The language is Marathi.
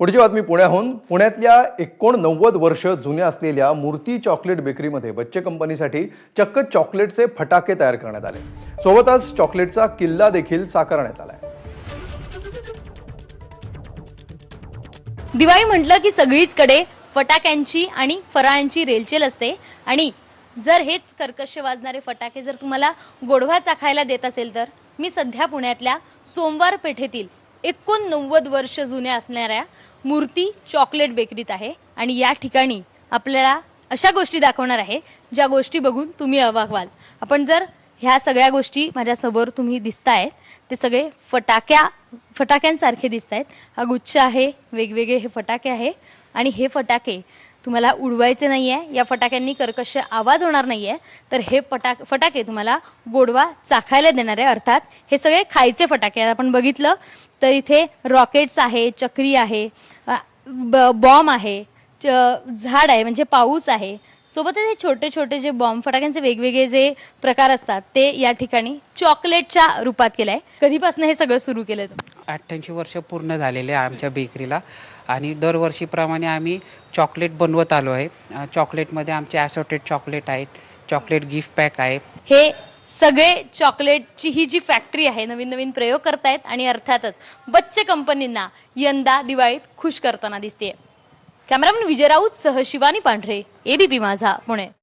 पुढची बातमी पुण्याहून. पुण्यातल्या 89 वर्ष जुन्या असलेल्या मूर्ती चॉकलेट बेकरीमध्ये बच्चे कंपनीसाठी चक्क चॉकलेटचे फटाके तयार करण्यात आले. सोबतच चॉकलेटचा किल्ला देखील साकारण्यात आलाय. दिवाळी म्हटलं की सगळीचकडे फटाक्यांची आणि फराळांची रेलचेल असते आणि जर हेच कर्कश वाजणारे फटाके जर तुम्हाला गोडवा चाखायला देत असेल तर मी सध्या पुण्यातल्या सोमवार पेठेतील 89 वर्ष जुन्या असणाऱ्या मूर्ती चॉकलेट बेकरीत आहे आणि या ठिकाणी आपल्याला अशा गोष्टी दाखवणार आहे ज्या गोष्टी बघून तुम्ही अवाक व्हाल. आपण जर ह्या सगळ्या गोष्टी माझ्यासमोर तुम्ही दिसतायत ते सगळे फटाक्यांसारखे दिसतायत. हा गुच्छ आहे, वेगवेगळे हे फटाके आहे आणि हे फटाके तुम्हाला उडवायचे नाहीये. या फटाक्यांनी कर्कश आवाज होणार नाहीये, तर हे फटाके तुम्हाला गोडवा चाखायला देणार आहे. अर्थात हे सगळे खायचे फटाके आहेत. आपण बघितलं तर इथे रॉकेट्स आहे, चक्री आहे, बॉम्ब आहे, झाड आहे म्हणजे पाऊस आहे. सोबतच हे छोटे छोटे जे बॉम्ब फटाक्यांचे वेगवेगळे जे प्रकार असतात ते या ठिकाणी चॉकलेटच्या रूपात केलंय. कधीपासून हे सगळं सुरू केलंय तुम्ही? 88 वर्ष पूर्ण झालेले आहे आमच्या बेकरीला आणि दरवर्षीप्रमाणे आम्ही चॉकलेट बनवत आलो आहे. चॉकलेटमध्ये आमचे ॲसॉर्टेड चॉकलेट आहेत, चॉकलेट गिफ्ट पॅक आहे. हे सगळे चॉकलेटची ही जी फॅक्टरी आहे नवीन नवीन प्रयोग करतायत आणि अर्थातच बच्चे कंपनींना यंदा दिवाळीत खुश करताना दिसतेय. कॅमेरामन विजय राऊत सह शिवानी पांढरे, एबीपी माझा, पुणे.